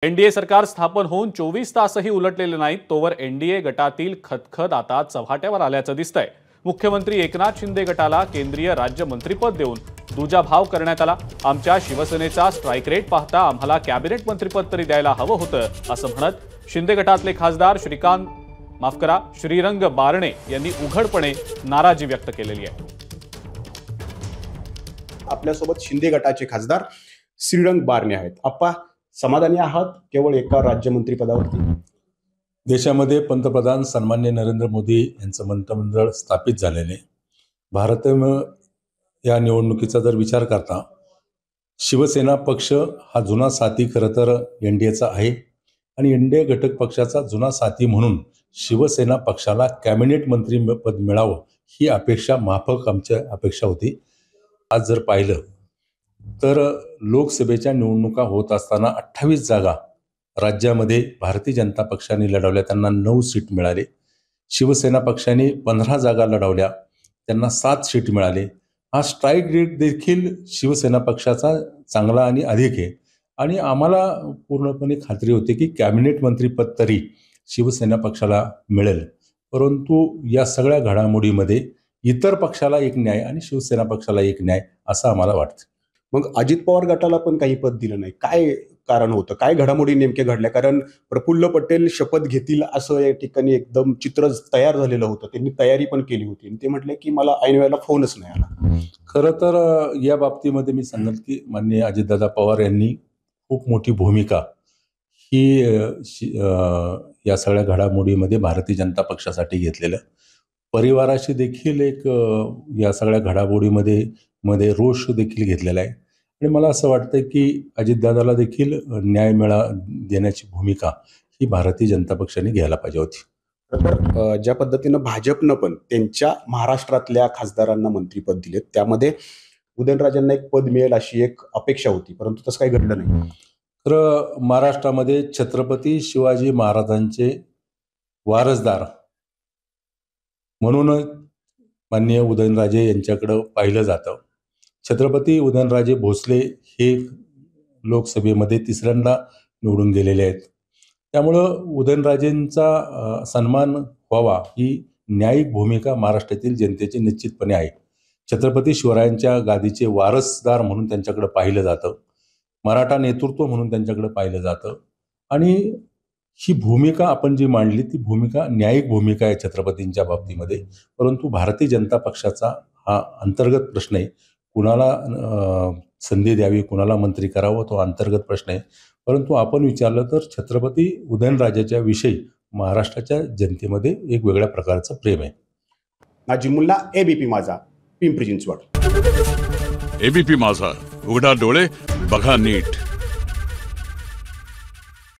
NDA सरकार स्थापन होऊन 24 तासही उलटलेले नाहीत तोवर एनडीए गटातील खदखद आता चव्हाट्यावर आल्याचं दिसतंय। मुख्यमंत्री एकनाथ शिंदे गटाला केंद्रीय राज्य मंत्रिपद देऊन दुजाभाव करण्यात आला। आमच्या शिवसेनेचा स्ट्राइक रेट पाहता आम्हाला कॅबिनेट मंत्रिपद तरी द्यायला हवं होतं असं म्हणत शिंदे गटातले खासदार श्रीरंग बारणे यांनी उघडपणे नाराजी व्यक्त केलेली आहे। आपल्यासोबत शिंदे गटाचे खासदार श्रीरंग बारणे आहेत। आप्पा, समाधानी आहात केवळ एका राज्यमंत्रीपदावरती? देशामध्ये पंतप्रधान सन्मान्य नरेंद्र मोदी यांचं मंत्रिमंडळ स्थापित झालेले भारत या निवडणुकीचा जर विचार करता शिवसेना पक्ष हा जुना साथी खरं तर एनडीएचा आहे आणि एनडीए घटक पक्षाचा जुना साथी म्हणून शिवसेना पक्षाला कॅबिनेट मंत्रीपद मिळावं ही अपेक्षा माफक आमची अपेक्षा होती। आज जर पाहिलं तर लोकसभेच्या निवडणुका होत असताना 28 जागा राज्यामध्ये भारतीय जनता पक्षाने लढवल्या, त्यांना 9 सीट मिळाले। शिवसेना पक्षाने 15 जागा लढवल्या, त्यांना 7 सीट मिळाले। हा स्ट्राइक रेट देखील शिवसेना पक्षाचा चांगला आणि अधिक आहे आणि आम्हाला पूर्णपणे खात्री होती की कॅबिनेट मंत्रीपद तरी शिवसेना पक्षाला मिळेल। परंतु या सगळ्या घडामोडीमध्ये इतर पक्षाला एक न्याय आणि शिवसेना पक्षाला एक न्याय असं आम्हाला वाटतं। मग अजित पवार गटाला पण काही पद दिलं नाही, काय कारण होतं? काय घडामोडी नेमके घडल्या? कारण प्रफुल्ल पटेल शपथ घेतील असं या ठिकाणी एकदम चित्र तयार झालेलं होतं, त्यांनी तयारी पण केली होती आणि ते म्हटले की मला ऐन वेळेला फोनच नाही आला। खरं तर या बाबतीमध्ये मी सांगेल की माननीय अजितदादा पवार यांनी खूप मोठी भूमिका ही या सगळ्या घडामोडीमध्ये भारतीय जनता पक्षासाठी घेतलेलं। परिवाराशी देखील एक या सगळ्या घडामोडीमध्ये रोष देखील घेतलेला आहे आणि मला असं वाटतं की अजितदादाला देखील न्याय देण्याची भूमिका ही भारतीय जनता पक्षाने घ्यायला पाहिजे होती। तर ज्या पद्धतीनं भाजपनं पण त्यांच्या महाराष्ट्रातल्या खासदारांना मंत्रिपद दिले त्यामध्ये उदयनराजेंना एक पद मिळेल अशी एक अपेक्षा होती, परंतु तसं काही घडलं नाही। तर महाराष्ट्रामध्ये छत्रपती शिवाजी महाराजांचे वारसदार म्हणून माननीय उदयनराजे यांच्याकडे पाहिलं जातं। छत्रपती उदयनराजे भोसले हे लोकसभेमध्ये 3ऱ्यांदा निवडून गेलेले आहेत, त्यामुळं उदयनराजेंचा सन्मान व्हावा ही न्यायिक भूमिका महाराष्ट्रातील जनतेची निश्चितपणे आहे। छत्रपती शिवरायांच्या गादीचे वारसदार म्हणून त्यांच्याकडे पाहिलं जातं, मराठा नेतृत्व म्हणून त्यांच्याकडे पाहिलं जातं आणि ही भूमिका आपण जी मांडली ती भूमिका न्यायिक भूमिका आहे छत्रपतींच्या बाबतीमध्ये। परंतु भारतीय जनता पक्षाचा हा अंतर्गत प्रश्न आहे, कुणाला संधी द्यावी, कुणाला मंत्री करावं तो अंतर्गत प्रश्न आहे। परंतु आपण विचारलं तर छत्रपती उदयनराजेच्या विषयी महाराष्ट्राच्या जनतेमध्ये एक वेगळ्या प्रकारचं प्रेम आहे। नाजिमुल्ला, एबीपी माझा, पिंपरी चिंचवड। एबीपी माझा, उघडा डोळे बघा नीट।